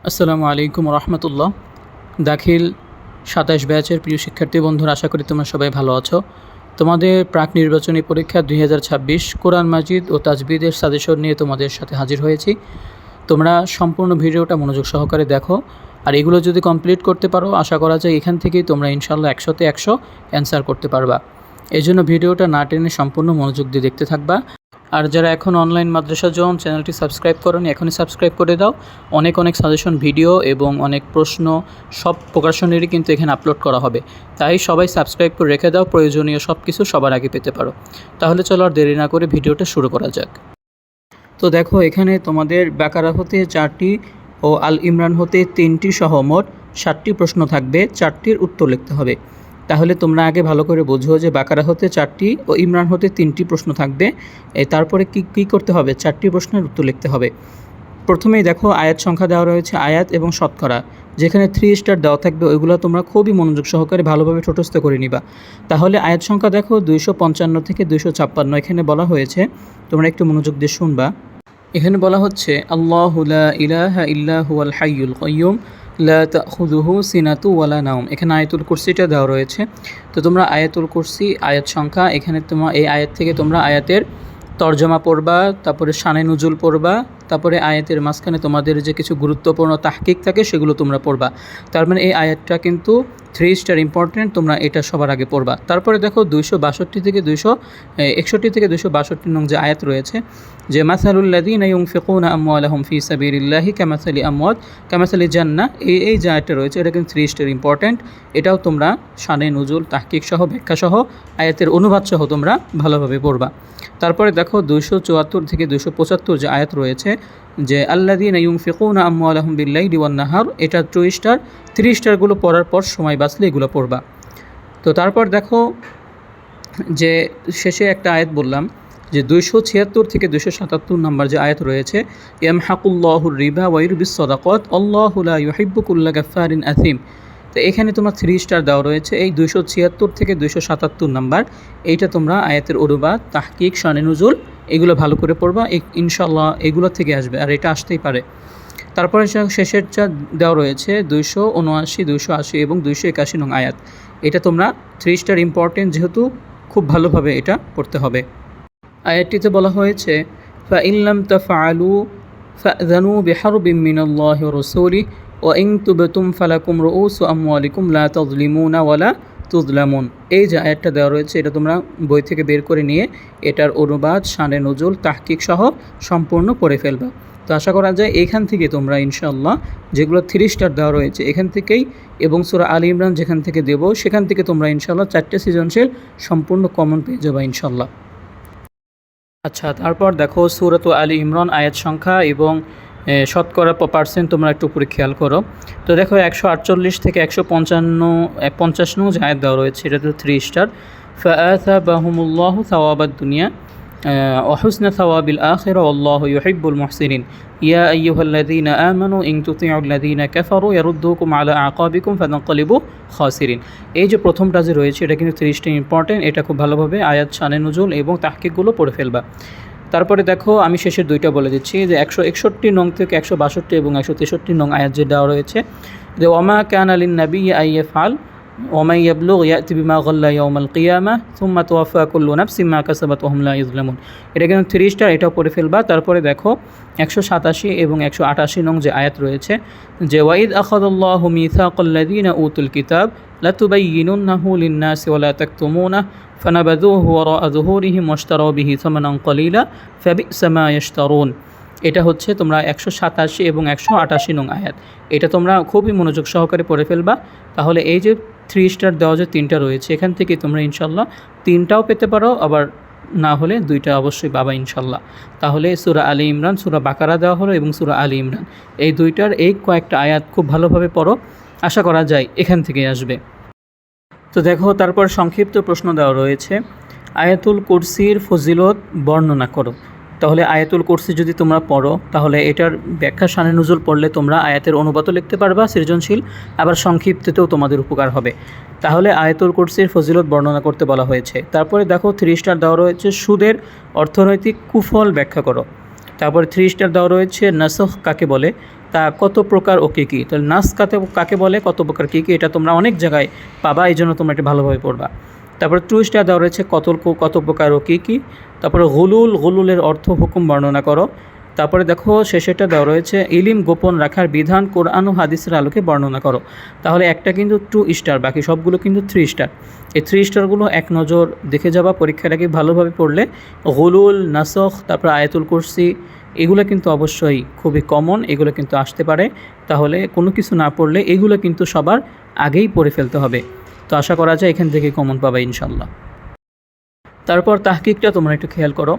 আসসালামু আলাইকুম রহমতুল্লাহ। দাখিল ২৭ ব্যাচের প্রিয় শিক্ষার্থী বন্ধুরা, আশা করি তোমরা সবাই ভালো আছো। তোমাদের প্রাক নির্বাচনী পরীক্ষা ২০২৬ কোরআন মাজিদ ও তাজবিদের সাজেশন নিয়ে তোমাদের সাথে হাজির হয়েছি। তোমরা সম্পূর্ণ ভিডিওটা মনোযোগ সহকারে দেখো, আর এগুলো যদি কমপ্লিট করতে পারো আশা করা যায় এখান থেকেই তোমরা ইনশাল্লাহ ১০০তে ১০০ অ্যান্সার করতে পারবা। এই জন্য ভিডিওটা না টেনে সম্পূর্ণ মনোযোগ দিয়ে দেখতে থাকবা। আর যারা এখন অনলাইন মাদ্রাসা জোন চ্যানেলটি সাবস্ক্রাইব করোনি, এখনই সাবস্ক্রাইব করে দাও। অনেক সাজেশন ভিডিও এবং অনেক প্রশ্ন সব প্রকাশনেরই কিন্তু এখানে আপলোড করা হবে, তাই সবাই সাবস্ক্রাইব করে রেখে দাও, প্রয়োজনীয় সব কিছু সবার আগে পেতে পারো। তাহলে চলো আর দেরি না করে ভিডিওটা শুরু করা যাক। তো দেখো, এখানে তোমাদের বাকারা হতে 4টি ও আল ইমরান হতে 3টি সহ মোট 7টি প্রশ্ন থাকবে, 4টির উত্তর লিখতে হবে। তাহলে তোমরা আগে ভালো করে বোঝো যে বাকারা হতে 4টি ও ইমরান হতে 3টি প্রশ্ন থাকবে। তারপরে কি করতে হবে? 4টি প্রশ্নের উত্তর লিখতে হবে। প্রথমেই দেখো, আয়াত সংখ্যা দেওয়া রয়েছে, আয়াত এবং শতকরা। যেখানে 3 স্টার দেওয়া থাকবে ওইগুলো তোমরা খুবই মনোযোগ সহকারে ভালোভাবে ঠোঁটস্থ করে নিবা। তাহলে আয়াত সংখ্যা দেখো 255 থেকে 256 এখানে বলা হয়েছে, তোমরা একটু মনোযোগ দিয়ে শুনবা। এখানে বলা হচ্ছে আল্লাহু লা ইলাহা ইল্লা হুয়াল হাইয়ুল কাইয়্যুম লা তাখুযুহু সিনাতু ওয়ালা নাওম। এখানে আয়াতুল কুরসিটা দেওয়া রয়েছে। তো তোমরা আয়াতুল কুরসি আয়াত সংখ্যা, এখানে এই আয়াত থেকে তোমরা আয়াতের তর্জমা পড়বা, তারপরে শানে নুজুল পড়বা, তারপরে আয়াতের মাঝখানে তোমাদের যে কিছু গুরুত্বপূর্ণ তাহকিক থাকে সেগুলো তোমরা পড়বা। তার মানে এই আয়াতটা কিন্তু 3 স্টার ইম্পর্টেন্ট, তোমরা এটা সবার আগে পড়বা। তারপরে দেখো 262 থেকে 262 নং যে আয়াত রয়েছে, যে মাসালুল্লাযীনা ইউনফিকুনা আমওয়ালাহুম ফি সাবিলিল্লাহি কামাসালি আমওয়াত কামাসালি জান্নাহ, এই যে আয়াতটা রয়েছে এটা কিন্তু 3 স্টার ইম্পর্টেন্ট। এটাও তোমরা শানে নুজুল, তাহকিক সহ, ব্যাখ্যা সহ, আয়াতের অনুবাদ সহ তোমরা ভালোভাবে পড়বা। তারপরে দেখো 274 থেকে 275 যে আয়াত রয়েছে, যে আল্লাযীনা ইউনফিকুনা আমওয়ালাহুম বিল্লাইলি ওয়ান নাহার, এটা 2 স্টার। 3 স্টারগুলো পড়ার পর সময় বাঁচলে এগুলো পড়বা। তো তারপর দেখো যে শেষে একটা আয়াত বললাম, যে 276 থেকে 277 নম্বর যে আয়াত রয়েছে, ইয়ামহাকুল্লাহুর রিবা ওয়া ইউরবিস সাদাকাত আল্লাহু লা ইউহিব্বু কুল্লা গাফফারিন আথিম। তো এখানে তোমার 3 স্টার দেওয়া রয়েছে। এই 276 থেকে 277 নাম্বার, এইটা তোমরা আয়াতের অনুবাদ, তাহকিক, শানে নুজুল এগুলো ভালো করে পড়বা, ইনশাআল্লাহ এগুলো থেকে আসবে, আর এটা আসতেই পারে। তারপরে শেষের যা দেওয়া রয়েছে 279, 280 এবং 281 নং আয়াত, এটা তোমরা 3 স্টার ইম্পর্টেন্ট, যেহেতু খুব ভালোভাবে এটা পড়তে হবে। আয়াতটিতে বলা হয়েছে, ফাইন লাম তাফআলু ফাযনু বিহারবিম মিনাল্লাহি ওয়া রাসূলিহি ওয়া ইন তুবতুম ফালাকুম রুউসু আমওয়ালিকুম লা তাযলিমুনা ওয়ালা তুযলামুন। এই যে আয়াতটা দেওয়া রয়েছে এটা তোমরা বই থেকে বের করে নিয়ে এটার অনুবাদ, শানে নজুল, তাহকিক সহ সম্পূর্ণ পড়ে ফেলবা। তো আশা করা যায় এখান থেকে তোমরা ইনশাআল্লাহ যেগুলো 3 স্টার দেওয়া রয়েছে এখান থেকেই, এবং সূরা আলী ইমরান যেখান থেকে দেবো সেখান থেকে তোমরা ইনশাআল্লাহ 4টে সৃজনশীল সম্পূর্ণ কমন পেয়ে যাবা ইনশাআল্লাহ। আচ্ছা, তারপর দেখো সূরাত আলী ইমরান আয়াত সংখ্যা এবং শতকরা % তোমরা একটু উপরে খেয়াল করো। তো দেখো 148 থেকে 150 যে আয়াত দেওয়া রয়েছে এটা তো 3 স্টার। ফাআসাবাহুমুল্লাহু সাওয়াবাদ দুনিয়া ওয়া হুসনা সাওয়াবিল আখিরা ওয়াল্লাহু ইউহিব্বুল মুহসিনিন ইয়া আইয়ুহাল্লাযীনা আমানু ইন তুতিউল্লাযীনা কাফারু ইয়ারুদ্দুকুম আলা আকাবিকুম ফাতানকালিবু খাসিরিন। এই যে প্রথমটা যে রয়েছে এটা কিন্তু 30 টা ইম্পর্টেন্ট, এটা খুব ভালোভাবে আয়াত, শানে নুজুল এবং তাহকিকগুলো পড়ে ফেলবা। তারপরে দেখো আমি শেষের 2টা বলে দিচ্ছি, যে 161 নং থেকে 162 এবং 163 নং আয়াত যে দেওয়া রয়েছে, যে ওয়ামা কানা লিন নাবিয়্যি আইয়াফআল ওয়ামান ইয়াবলুগ ইয়াতি বিমা গাল্লা ইয়াউমাল কিয়ামাহ সুম্মা তুওয়াফা কুল্লু নাফসিন মা কাসাবাত ওয়া হুম লা ইউযলামুন। এটা কিন্তু 3 স্টার, এটাও পড়ে ফেলবা। তারপরে দেখো 187 এবং 188 নং যে আয়াত রয়েছে, যে ওয়াইদ আখাযাল্লাহু মিসাকাল্লাযীনা উতুল কিতাব লাতুবাইয়িনুন্নাহু লিন-নাসি ওয়া লা তাকতুমুনাহু ফানাবাযুহু ওয়ারা'a যুহুরিহিম ওয়াশতারাউ বিহি সামানান ক্বালীলা ফাবি'সা মা ইয়াশতারুন। এটা হচ্ছে তোমরা 187 এবং 188 নং আয়াত, এটা তোমরা খুবই মনোযোগ সহকারে পড়ে ফেলবা। তাহলে এই যে 3 স্টার দেওয়া যে 3টা রয়েছে এখান থেকে তোমরা ইনশাআল্লাহ 3টাও পেতে পারো, আবার না হলে 2টা অবশ্যই পাবা ইনশাআল্লাহ। তাহলে সূরা আলী ইমরান, সূরা বাকারা দেওয়া হলো এবং সূরা আলী ইমরান, এই 2টার এই কয়েকটা আয়াত খুব ভালোভাবে পড়ো, আশা করা যায় এখান থেকে আসবে। তো দেখো তারপর সংক্ষিপ্ত প্রশ্ন দেওয়া রয়েছে, আয়াতুল কুরসির ফজিলত বর্ণনা করো। তাহলে আয়াতুল কুরসি যদি তোমরা পড়ো তাহলে এটার ব্যাখ্যা, শানে নুজুল পড়লে তোমরা আয়াতের অনুবাদও লিখতে পারবা সৃজনশীল, আবার সংক্ষিপ্ততেও তোমাদের উপকার হবে। তাহলে আয়াতুল কুরসির ফজিলত বর্ণনা করতে বলা হয়েছে। তারপরে দেখো 3 স্টার দেওয়া রয়েছে, সুদের অর্থনৈতিক কুফল ব্যাখ্যা করো। তারপরে 3 স্টার দেওয়া রয়েছে, নাসখ কাকে বলে। তা কত প্রকার ও কী কী। তাহলে নাস কাকে বলে, কত প্রকার কী কী, এটা তোমরা অনেক জায়গায় পাবা, এই জন্য তোমরা এটা ভালোভাবে পড়বা। তারপরে টুইস্টটা দেওয়া রয়েছে কত প্রকার ও কী কী। তারপরে গুলুলের অর্থ হুকুম বর্ণনা করো। তারপরে দেখো শেষেটা দেওয়া রয়েছে ইলিম গোপন রাখার বিধান কোরআন ও হাদিসের আলোকে বর্ণনা করো। তাহলে একটা কিন্তু 2 স্টার, বাকি সবগুলো কিন্তু 3 স্টার। এই 3 স্টারগুলো এক নজর দেখে যাবা পরীক্ষার আগে ভালোভাবে পড়লে। গুলুল, নাসখ, তারপর আয়াতুল কুরসি, এগুলো কিন্তু অবশ্যই খুবই কমন, এগুলো কিন্তু আসতে পারে। তাহলে কোনো কিছু না পড়লে এগুলো কিন্তু সবার আগেই পড়ে ফেলতে হবে। তো আশা করা যায় এখান থেকে কমন পাবে ইনশাল্লাহ। তারপর তাহকিকটা তোমরা একটু খেয়াল করো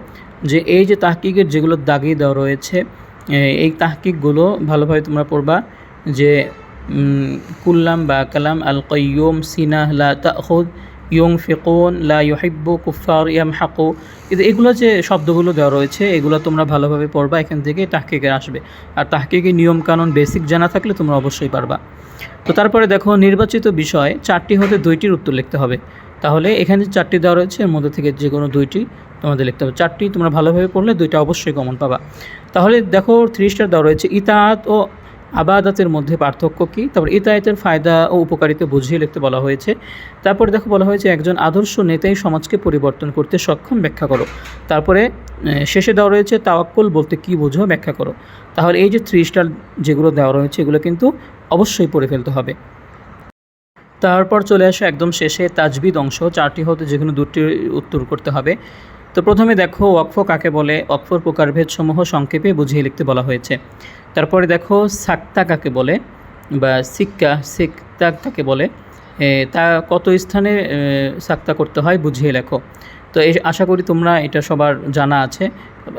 যে এই যে তাহকিকের যেগুলো দাগিয়ে দেওয়া রয়েছে, এই তাহকিকগুলো ভালোভাবে তোমরা পড়বা। যে কুল্লাম বা কালাম আল কাইয়ুম সিনাহ লা তাখুদ ইউনফিকুন লা ইউহিব্বু কুফার ইয়ামহাকু, এগুলো যে শব্দগুলো দেওয়া রয়েছে এগুলো তোমরা ভালোভাবে পড়বা, এখান থেকে তাহকিকে আসবে। আর তাহকিকের নিয়মকানুন বেসিক জানা থাকলে তোমরা অবশ্যই পারবা। তো তারপরে দেখো নির্বাচিত বিষয় 4টি হতে 2টির উত্তর লিখতে হবে। তাহলে এখানে যে 4টি দেওয়া রয়েছে এর মধ্যে থেকে যে কোনো 2টি তোমাদের লিখতে হবে। 4টি তোমরা ভালোভাবে পড়লে 2টা অবশ্যই কমন পাবা। তাহলে দেখো 3 স্টার দেওয়া রয়েছে ইতাআত ও আবাদাতের মধ্যে পার্থক্য কী। তারপর ইতাআতের ফায়দা ও উপকারিতা বুঝিয়ে লিখতে বলা হয়েছে। তারপরে দেখো বলা হয়েছে একজন আদর্শ নেতাই সমাজকে পরিবর্তন করতে সক্ষম, ব্যাখ্যা করো। তারপরে শেষে দেওয়া রয়েছে তাওয়াক্কুল বলতে কী বোঝো, ব্যাখ্যা করো। তাহলে এই যে 3 স্টার যেগুলো দেওয়া রয়েছে এগুলো কিন্তু অবশ্যই পড়ে ফেলতে হবে। তারপর চলে আসে একদম শেষে তাজবিদ অংশ, 4টি হতে যেগুলো 2টি উত্তর করতে হবে। তো প্রথমে দেখো ওয়াকফ কাকে বলে, ওয়াকফর প্রকারভেদসমূহ সংক্ষেপে বুঝিয়ে লিখতে বলা হয়েছে। তারপরে দেখো সাক্তা কাকে বলে বা সিক্তা কাকে বলে, তা কত স্থানে সাক্তা করতে হয় বুঝিয়ে লেখো। তো এই আশা করি তোমরা এটা সবার জানা আছে,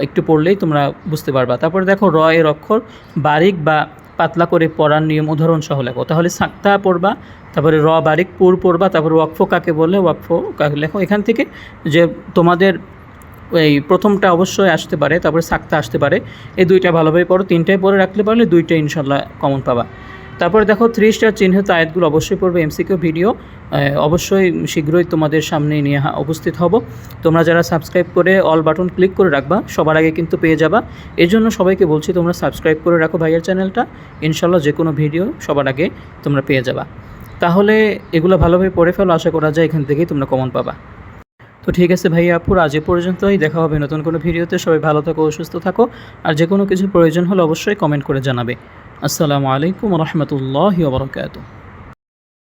একটু পড়লেই তোমরা বুঝতে পারবা। তারপরে দেখো র এর অক্ষর বারিক বা পাতলা করে পড়ার নিয়ম উদাহরণ সহ লেখো। তাহলে সাক্তা পড়বা, তারপরে র বারিক পুর পড়বা, তারপরে ওয়াকফ কাকে বলে ওয়াকফ কাকে লেখো। এখান থেকে যে তোমাদের এই প্রথমটা অবশ্যই আসতে পারে, তারপরে সাক্তা আসতে পারে, এই 2টা ভালোভাবে পড়ো। 3টায় পড়ে রাখতে পারলে 2টা ইনশাল্লাহ কমন পাবা। তারপরে দেখো 3 স্টার চিহ্নিত আয়াতগুলো অবশ্যই পড়বে। এমসিকিউ ভিডিও অবশ্যই শীঘ্রই তোমাদের সামনে নিয়ে উপস্থিত হব। তোমরা যারা সাবস্ক্রাইব করে অল বাটন ক্লিক করে রাখবা সবার আগে কিন্তু পেয়ে যাবা। এই জন্য সবাইকে বলছি তোমরা সাবস্ক্রাইব করে রাখো ভাইয়ের চ্যানেলটা, ইনশাল্লাহ যে কোনো ভিডিও সবার আগে তোমরা পেয়ে যাবা। তাহলে এগুলো ভালোভাবে পড়ে ফেলো, আশা করা যায় এখান থেকেই তোমরা কমন পাবা। তো ঠিক আছে ভাইয়া আপুর, আজ এ পর্যন্তই। দেখা হবে নতুন কোনো ভিডিওতে। সবাই ভালো থাকো, সুস্থ থাকো, আর যে কোনো কিছু প্রয়োজন হলে অবশ্যই কমেন্ট করে জানাবে। আসসালামু আলাইকুম ওয়া রাহমাতুল্লাহি ওয়া বারাকাতুহু।